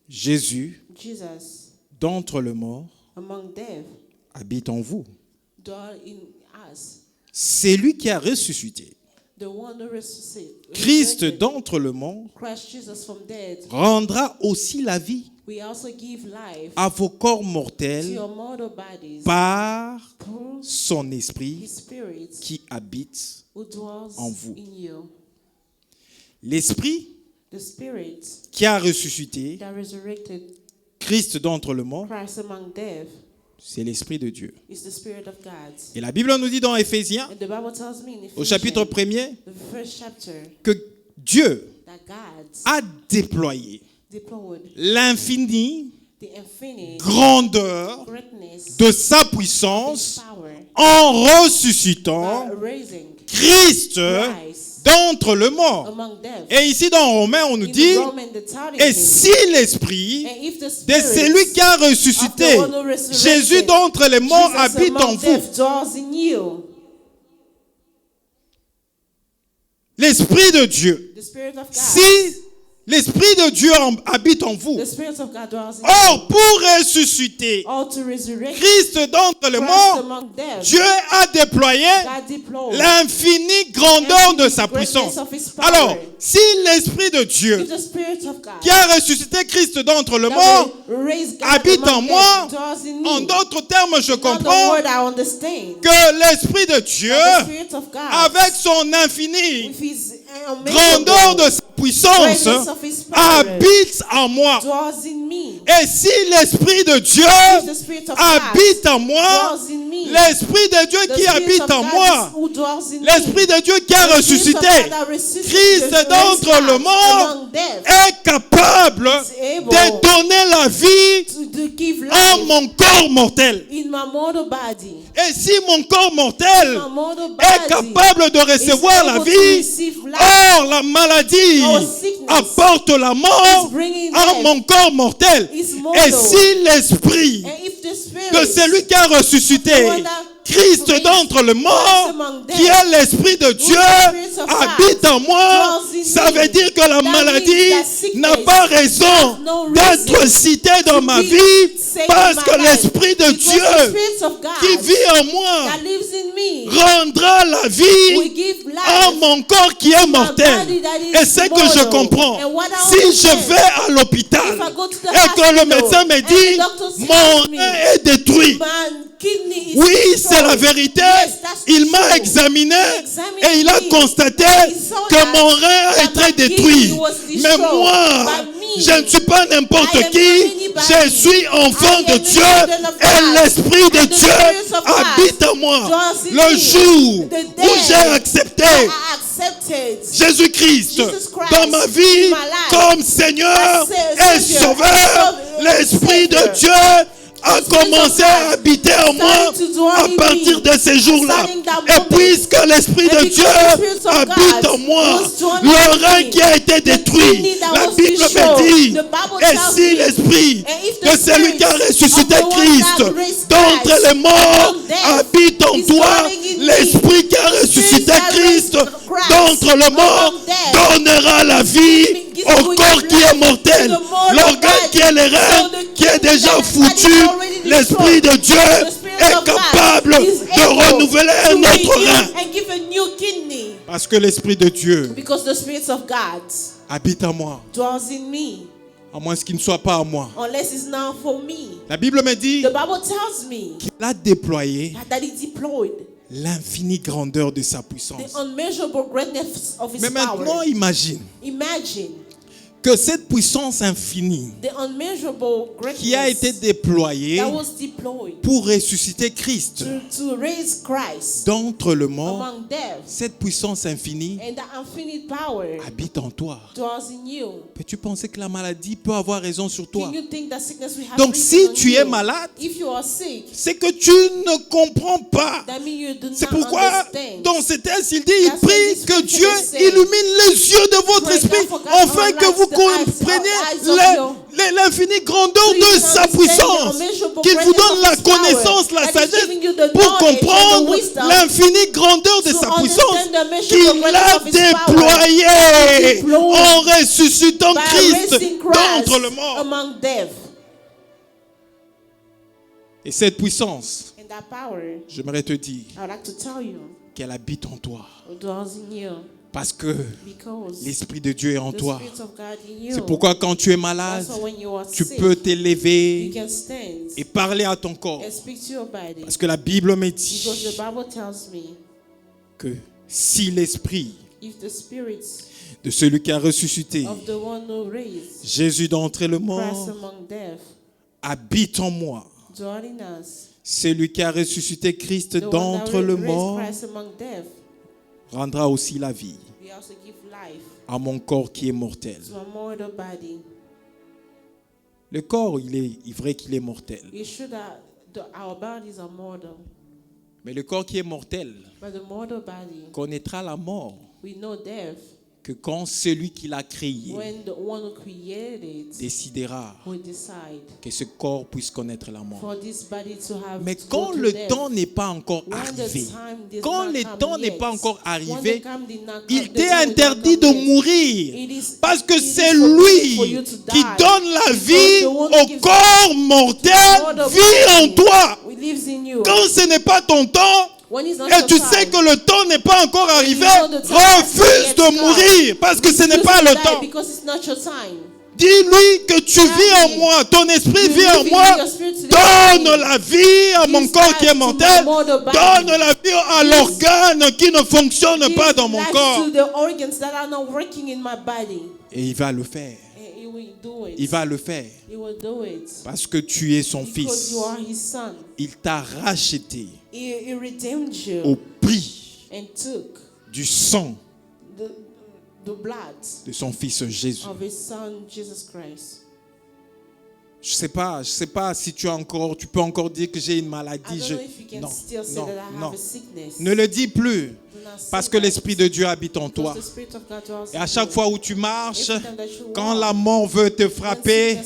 Jésus
Jesus
d'entre les morts
among death
habite en vous,
dwell in us,
c'est lui qui a ressuscité
the one who
Christ
resurrected
d'entre les morts
Christ Jesus from death,
rendra aussi la vie
we also give life
à vos corps
to
mortels
your mortal bodies
par
through
son
his
esprit
spirit
qui habite.
who dwells
en vous.
in you.
L'esprit
The spirit
qui a ressuscité
that resurrected
Christ d'entre les morts,
Christ among death
c'est l'esprit de Dieu.
is the spirit of God.
Et la Bible nous dit dans Éphésiens,
And the Bible tells me in
au chapitre
Ephesians,
1er,
the first chapter,
que Dieu a déployé l'infini grandeur de sa puissance en ressuscitant Christ d'entre les morts. Et ici dans Romains, on nous dit, et si l'esprit de celui qui a ressuscité Jésus d'entre les morts habite en vous. L'esprit de Dieu. Si l'Esprit de Dieu habite en vous. Or, pour ressusciter Christ d'entre les morts, Dieu a déployé l'infinie grandeur de sa puissance. Alors, si l'Esprit de Dieu qui a ressuscité Christ d'entre les morts habite en moi, en d'autres termes, je comprends que l'Esprit de Dieu, avec son infinie grandeur de sa puissance, habite en moi. Et si l'Esprit de Dieu habite en moi, l'Esprit de Dieu qui habite en moi, l'Esprit de Dieu qui a ressuscité Christ d'entre les morts, est capable de donner la vie à mon corps mortel. Et si mon corps mortel est capable de recevoir la vie, or la maladie apporte la mort à mon corps mortel. Et si l'esprit de celui qui a ressuscité Christ d'entre les morts, qui est l'Esprit de Dieu, habite en moi, ça veut dire que la maladie n'a pas raison d'être citée dans ma vie, parce que l'Esprit de Dieu qui vit en moi rendra la vie à mon corps qui est mortel. Et c'est que je comprends. Si je vais à l'hôpital et que le médecin me dit mon rein est détruit, oui, c'est la vérité. Il m'a examiné et il a constaté que mon rein a été détruit. Mais moi, je ne suis pas n'importe qui. Je suis enfant de Dieu et l'Esprit de Dieu habite en moi. Le jour où j'ai accepté Jésus-Christ dans ma vie comme Seigneur et Sauveur, l'Esprit de Dieu a commencé à habiter en moi à partir de ces jours-là. Et puisque l'Esprit de Dieu habite en moi, le rein qui a été détruit, la Bible me dit, et si l'Esprit de celui qui a ressuscité Christ d'entre les morts habite en toi, l'Esprit qui a ressuscité Christ d'entre les morts donnera la vie au corps qui est mortel, l'organe qui est les reins, qui est déjà foutu. L'Esprit de Dieu est capable de renouveler un autre rein. Parce que l'Esprit de Dieu habite en moi. À moins qu'il ne soit pas à moi. La Bible me dit qu'il a déployé l'infinie grandeur de sa puissance. Mais maintenant, imagine que cette puissance infinie qui a été déployée pour ressusciter Christ d'entre les morts, cette puissance infinie habite en toi. Peux-tu penser que la maladie peut avoir raison sur toi? Donc si tu es malade, c'est que tu ne comprends pas. C'est pourquoi dans ce texte il dit, il prie que Dieu illumine les yeux de votre esprit afin que vous compreniez l'infinie grandeur de sa puissance, qu'il vous donne la connaissance, la sagesse pour comprendre l'infinie grandeur de sa puissance qu'il a déployée en ressuscitant Christ d'entre les morts. Et cette puissance, j'aimerais te dire qu'elle habite en toi. Parce que l'Esprit de Dieu est en toi. C'est pourquoi quand tu es malade, tu peux t'élever et parler à ton corps. Parce que la Bible me dit que si l'Esprit de celui qui a ressuscité Jésus d'entre les morts habite en moi, celui qui a ressuscité Christ d'entre les morts rendra aussi la vie à mon corps qui est mortel. Le corps, il est vrai qu'il est mortel. Mais le corps qui est mortel connaîtra la mort que quand celui qui l'a créé décidera que ce corps puisse connaître la mort. Mais quand le temps n'est pas encore arrivé, il t'est interdit de mourir parce que c'est lui qui donne la vie au corps mortel, vit en toi. Quand ce n'est pas ton temps, et tu sais que le temps n'est pas encore arrivé, refuse de mourir parce que ce n'est pas le temps. Dis-lui que tu vis en moi, ton esprit vit en moi. Donne la vie à mon corps qui est mortel. Donne la vie à l'organe qui ne fonctionne pas dans mon corps. Et il va le faire. Il va le faire. Parce que tu es son fils. Il t'a racheté au prix du sang de son fils Jésus. Je sais pas si tu peux encore dire que j'ai une maladie. Non. Ne le dis plus. Parce que l'Esprit de Dieu habite en toi. Et à chaque fois où tu marches, quand la mort veut te frapper,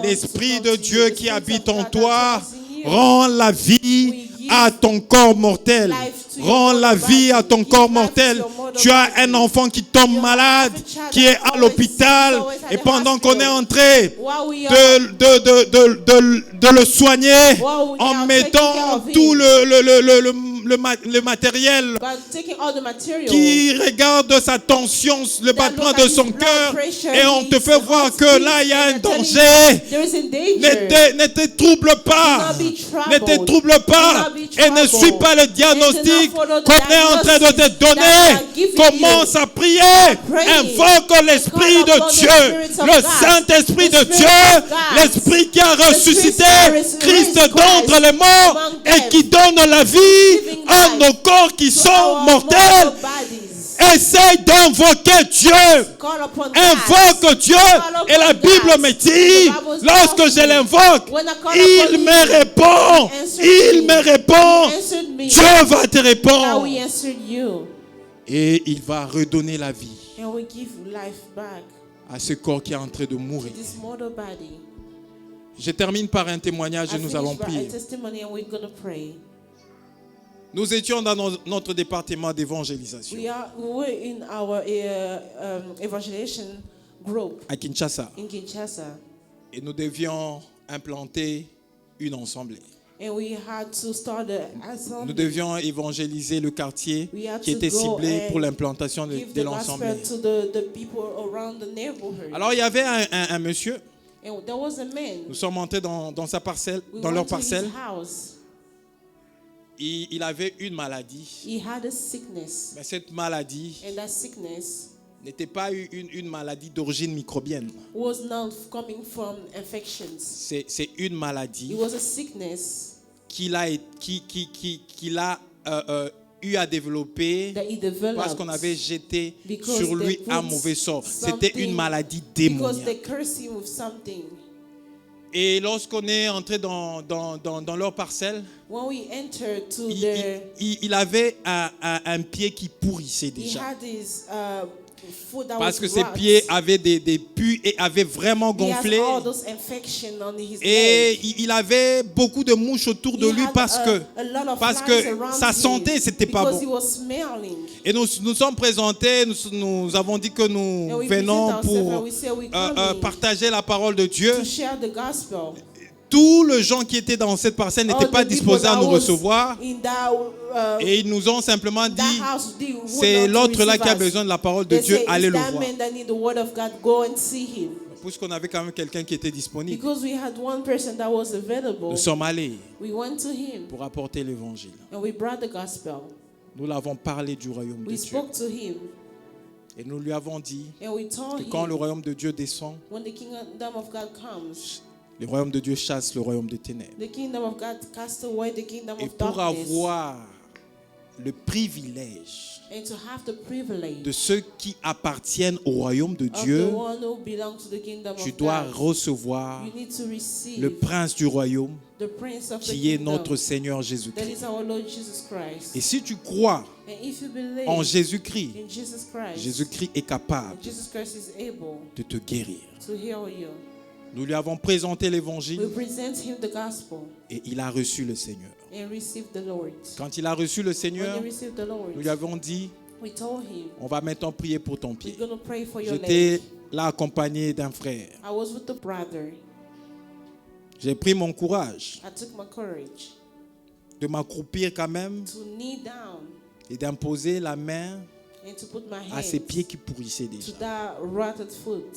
l'Esprit de Dieu qui habite en toi rend la vie à ton corps mortel. Rends la vie à ton corps mortel. Tu as un enfant qui tombe malade, qui est à l'hôpital, et pendant qu'on est en train de le soigner, en mettant tout le matériel qui regarde sa tension, le battement de son cœur, et on te fait voir que là il y a un danger. Ne te trouble pas. Ne te trouble pas et ne suis pas le diagnostic qu'on est en train de te donner. Commence à prier. Invoque l'Esprit de Dieu, le Saint-Esprit de Dieu, l'Esprit qui a ressuscité Christ d'entre les morts et qui donne la vie à nos corps qui sont mortels. Essaye d'invoquer Dieu. Invoque Dieu. Et la Bible me dit, lorsque je l'invoque, il me répond. Il me répond. Dieu va te répondre. Et il va redonner la vie à ce corps qui est en train de mourir. Je termine par un témoignage et nous allons prier. Nous étions dans notre département d'évangélisation à Kinshasa. Et nous devions implanter une assemblée. Nous devions évangéliser le quartier qui était ciblé pour l'implantation de l'assemblée. Alors il y avait un monsieur. Nous sommes entrés dans sa parcelle, dans leur parcelle. Il avait une maladie. Mais cette maladie n'était pas une maladie d'origine microbienne. C'est une maladie qu'il a eu à développer parce qu'on avait jeté sur lui un mauvais sort. C'était une maladie démoniaque. Et lorsqu'on est entré dans leur parcelle, il avait un pied qui pourrissait déjà. Parce que ses pieds avaient des pus et avaient vraiment gonflé. Et il avait beaucoup de mouches autour de lui parce que sa santé, c'était pas bon. Et nous sommes présentés, nous avons dit que nous venons pour partager la parole de Dieu. Tous les gens qui étaient dans cette parcelle n'étaient pas disposés à nous recevoir. Et ils nous ont simplement dit, c'est l'autre là qui a besoin de la parole de Dieu, allez le voir. Puisqu'on avait quand même quelqu'un qui était disponible. Nous sommes allés pour apporter l'évangile. Nous l'avons parlé du royaume de Dieu. Et nous lui avons dit que quand le royaume de Dieu descend, le royaume de Dieu chasse le royaume des ténèbres. Et pour avoir le privilège
and to have the privilege
de ceux qui appartiennent au royaume de
of
Dieu,
the one who belongs to the kingdom
tu
of
dois
God.
recevoir
You need to receive
le prince du royaume
the Prince of the
qui est
kingdom,
notre Seigneur
that
Jésus-Christ.
is our Lord Jesus Christ.
Et si tu crois
And if you believe
en Jésus-Christ,
in Jesus Christ,
Jésus-Christ est capable
Jesus Christ is able
de te guérir.
to heal you.
Nous lui avons présenté l'évangile
We present him the gospel
et il a reçu le Seigneur.
and receive the Lord.
Quand il a reçu le
When
Seigneur,
he received the Lord,
nous lui avons dit,
we told him,
on va maintenant prier pour ton
we're
pied.
going to pray for your
J'étais
leg.
là accompagné d'un frère.
I was with the brother.
J'ai pris mon courage
I took my courage
de m'accroupir quand même
to kneel down
et d'imposer la main
and to put my
à ses
hands
pieds qui pourrissaient
to
déjà.
that rotted foot.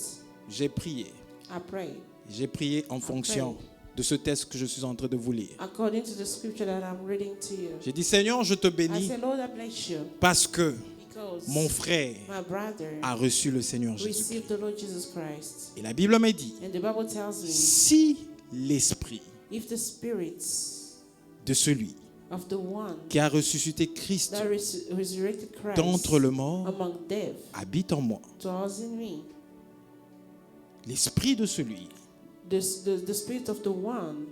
J'ai prié.
I pray
J'ai prié en fonction de ce texte que je suis en train de vous lire.
according to the scripture that I'm reading to you.
J'ai dit, Seigneur, je te
I
bénis
said, Lord, I bless you
parce que
because
mon frère
my brother
a reçu le Seigneur Jésus.
received the Lord Jesus Christ.
Et la Bible me dit,
And the Bible tells me,
si l'esprit
if the spirits
de celui
of the one
qui a ressuscité Christ
that resurrected Christ
d'entre le mort
among death
habite en moi,
dwells in me,
l'esprit de celui
the spirit of the one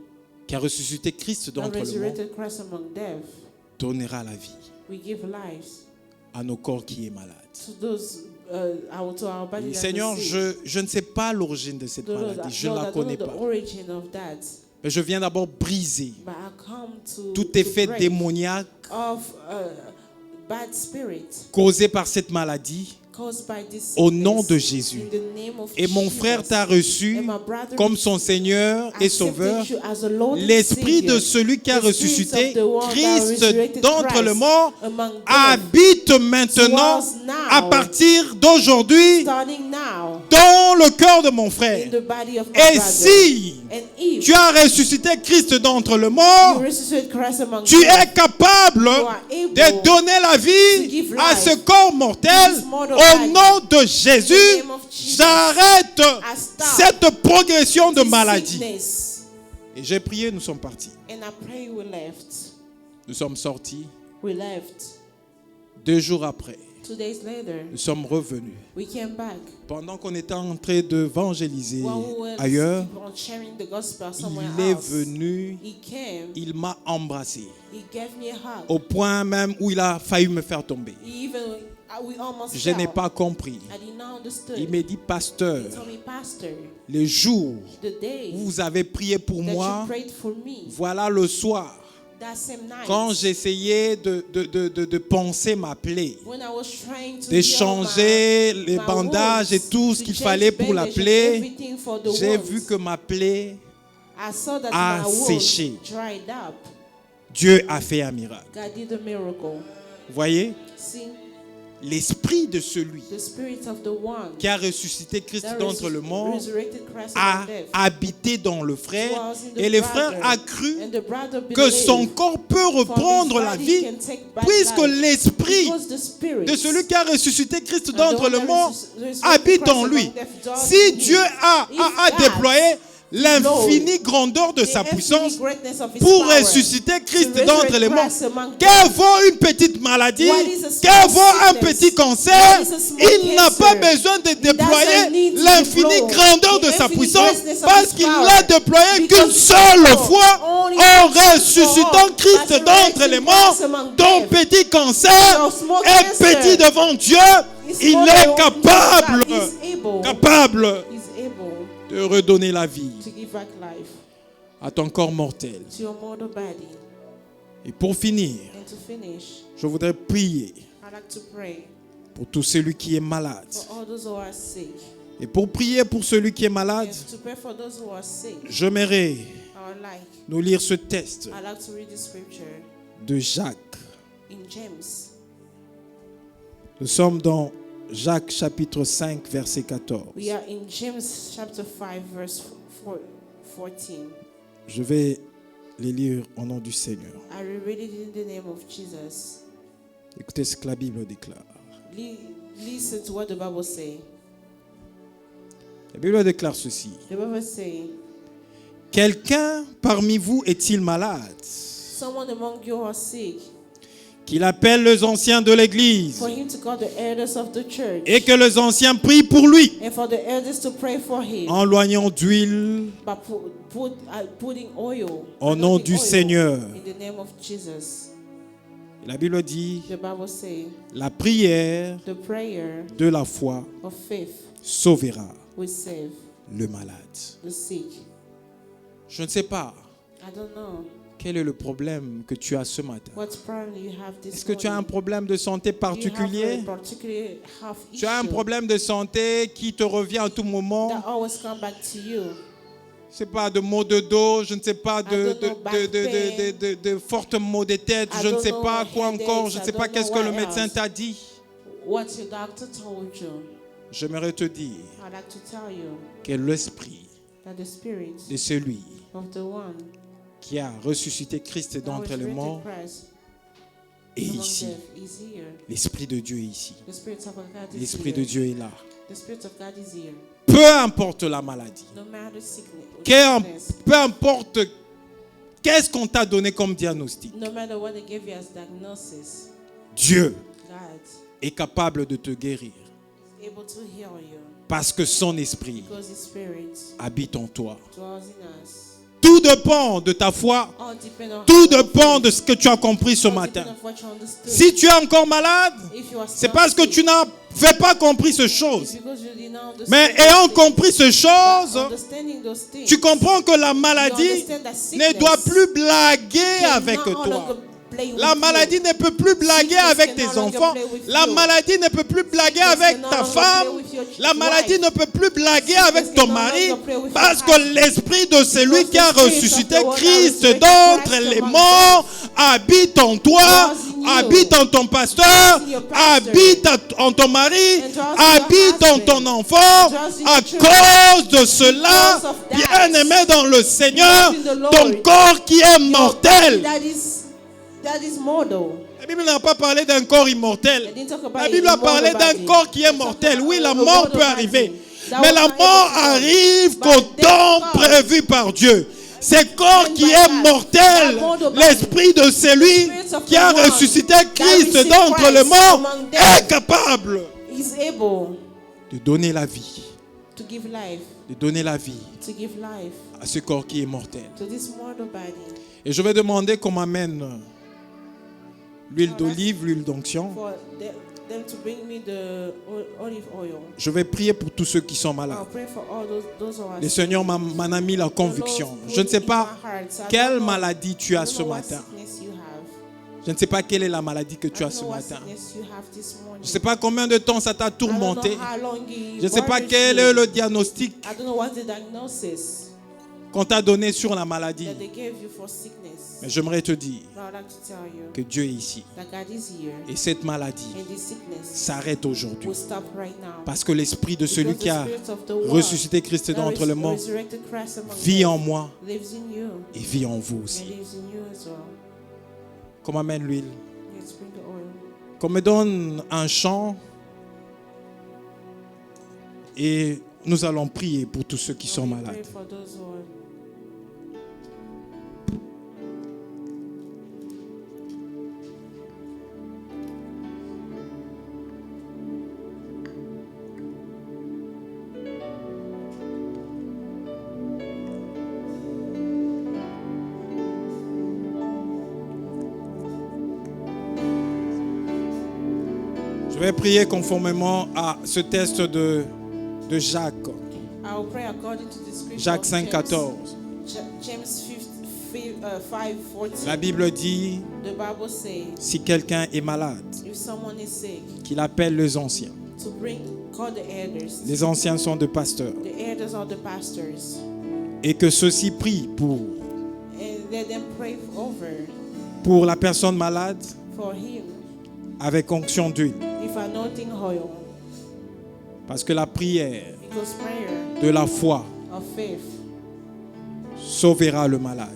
qui a ressuscité Christ
that
d'entre le mort
resurrected Christ among death,
donnera la vie
we give lives
à nos corps qui est malade.
to those to our body that is
Seigneur,
sick.
je ne sais pas l'origine de cette
Lord,
maladie, je ne
Lord,
la
I don't
connais
know
pas.
the origin of that,
Mais je viens d'abord briser
but I come to
tout effet
break
démoniaque
of bad spirit
causé par cette maladie
caused by this
au nom de
sickness
Jésus.
in the name of
Et mon
Jesus.
frère t'a reçu
And my brother
comme son Seigneur et
accepted
Sauveur.
you as a Lord and
L'esprit de
Savior.
celui qui a
The spirit
ressuscité
of the one that
Christ
resurrected
d'entre
Christ
le mort
among death
habite maintenant
dwells now,
à partir d'aujourd'hui
starting now
dans le cœur de mon
in
frère.
the body of my
Et
brother.
si
And if
tu as ressuscité Christ d'entre le mort,
you resuscitate Christ among
tu
death,
es capable
are able
de donner la
to
vie
give
à
life
ce corps mortel
to this mortal
au
body.
nom de Jésus.
In the name of Jesus,
J'arrête
I stop
cette progression de
this
maladie.
sickness.
Et j'ai prié, nous sommes partis.
And I pray we left.
Nous sommes sortis.
We left.
2 jours après,
2 days later,
nous sommes revenus.
we came back.
Pendant qu'on était en train d'évangéliser
While we were
ailleurs,
on sharing the gospel somewhere
il est
else,
venu,
he came,
il m'a embrassé.
he gave me a hug.
Au point même où il a failli me faire tomber.
He even, we almost
Je n'ai
fell.
pas compris.
I did not understand.
Il m'a dit, pasteur,
He told me, Pastor,
les jours
the day
où vous avez prié pour
that
moi,
you prayed for me,
voilà le soir,
that same night,
quand j'essayais de penser ma plaie,
when I was trying to
d'échanger
heal
les
my
bandages et
wounds,
tout ce
to
qu'il
change
fallait pour la
bandage and
plaie,
everything for the
j'ai
wounds,
vu que ma plaie,
I saw that
a
my wounds
séché.
dried up.
Dieu a fait un miracle.
God did a miracle.
Vous voyez,
See,
l'esprit de celui
the spirit of the one
qui a ressuscité Christ
that
d'entre le mort
resurrected Christ
a
from death
habité dans le frère
dwells in the
et le
brother,
frère a cru
and the brother
que
believed,
son corps peut reprendre
for his
la
body
vie
can take back
puisque
life,
l'esprit
because the spirit
de celui qui a ressuscité Christ
and the
d'entre
one
le
that
mort
resurrected
habite
Christ
en
among
lui.
death dwells
Si
in him.
Dieu a
If God
déployé l'infinie grandeur de
the
sa
infinite
puissance
greatness of his
pour
power
ressusciter Christ
to
d'entre
resurrect
les morts,
Christ among death,
qu'elle vaut une petite maladie,
what is a small
qu'elle vaut un
sickness,
petit cancer,
what is a small
il n'a pas
cancer,
besoin de
he doesn't
déployer
need to
l'infinie
deploy
grandeur de
the
sa
infinite
puissance
greatness of
parce
his
qu'il
power,
l'a déployé qu'une
because
seule
he
fois
only
en
once for
ressuscitant
all,
Christ
by
d'entre les
resurrecting
morts.
Christ among
Ton
death.
petit cancer
Your small
est
cancer
petit devant Dieu.
is
Il
small
est
before
capable,
God. He's able.
capable
He's able
de redonner la vie
to give back life
à ton corps mortel.
to your mortal body.
Et pour finir,
And to finish,
je voudrais prier
I'd like to pray
pour tout celui qui est malade.
for all those who are sick.
Et pour prier pour celui qui est malade,
And to pray for those who are sick,
j'aimerais
I would like,
nous lire ce texte
I'd like to read the scripture
de Jacques.
in James.
Nous sommes dans Jacques chapitre 5 verset 14.
We are in James chapter 5 verse 14.
Je vais les lire au nom du Seigneur.
I will read it in the name of Jesus.
Écoutez ce que la Bible déclare.
Listen to what the Bible says.
La Bible déclare ceci.
The Bible says,
Quelqu'un parmi vous est-il malade?
someone among you are sick.
qu'il appelle les anciens de l'église et que les anciens prient pour lui en loignant d'huile au nom du Seigneur. La Bible dit la prière de la foi sauvera le malade. Je ne sais pas. Quel est le problème que tu as ce matin? Est-ce que tu as un problème de santé particulier? Tu as un problème de santé qui te revient à tout moment? C'est pas de maux de dos, je ne sais pas, de fortes maux de tête, je ne sais pas quoi encore, je ne sais pas qu'est-ce que le médecin t'a dit. J'aimerais te dire que l'esprit de celui qui a ressuscité Christ d'entre les morts est ici. L'Esprit de Dieu est ici. L'Esprit de Dieu est là. Peu importe la maladie. Peu importe qu'est-ce qu'on t'a donné comme diagnostic. Dieu est capable de te guérir. Parce que son esprit habite en toi. Tout dépend de ta foi. Tout dépend de ce que tu as compris ce matin. Si tu es encore malade, c'est parce que tu n'avais pas compris ces choses. Mais ayant compris ces choses, tu comprends que la maladie ne doit plus blaguer avec toi. La maladie ne peut plus blaguer avec tes enfants. La maladie ne peut plus blaguer avec ta femme. La maladie ne peut plus blaguer avec ton mari. Parce que l'esprit de celui qui a ressuscité Christ d'entre les morts habite en toi, habite en ton pasteur, habite en ton mari, habite en ton enfant. À cause de cela, bien-aimé dans le Seigneur, ton corps qui est mortel. La Bible n'a pas parlé d'un corps immortel. La Bible a parlé d'un corps qui est mortel. Oui, la mort peut arriver. Mais la mort arrive qu'au temps prévu par Dieu. Ce corps qui est mortel, l'esprit de celui qui a ressuscité Christ d'entre les morts est capable de donner la vie. De donner la vie à ce corps qui est mortel. Et je vais demander qu'on m'amène l'huile d'olive, l'huile d'onction. Je vais prier pour tous ceux qui sont malades. Le Seigneur m'en a mis la conviction. Je ne sais pas quelle maladie tu as ce matin. Je ne sais pas quelle est la maladie que tu as ce matin. Je ne sais pas combien de temps ça t'a tourmenté. Je ne sais pas quel est le diagnostic qu'on t'a donné sur la maladie. Mais j'aimerais te dire que Dieu est ici. Et cette maladie s'arrête aujourd'hui. Parce que l'esprit de celui qui a ressuscité Christ d'entre les morts vit en moi et vit en vous aussi. Qu'on m'amène l'huile. Qu'on me donne un chant. Et nous allons prier pour tous ceux qui sont malades. Je vais prier conformément à ce test de Jacques. Jacques 5,14. La Bible dit, si quelqu'un est malade, qu'il appelle les anciens. Les anciens sont des pasteurs. Et que ceux-ci prient pour la personne malade avec onction d'huile. Parce que la prière de la foi sauvera le malade.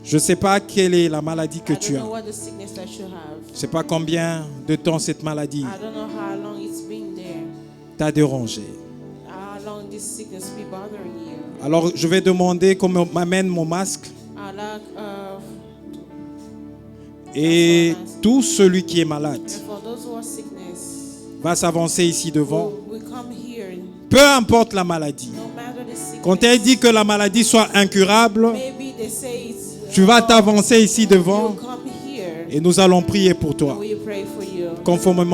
Je ne sais pas quelle est la maladie que tu as. Je ne sais pas combien de temps cette maladie t'a dérangé. Alors je vais demander qu'on m'amène mon masque. Et tout celui qui est malade va s'avancer ici devant. Peu importe la maladie. Quand elle dit que la maladie soit incurable, tu vas t'avancer ici devant et nous allons prier pour toi, conformément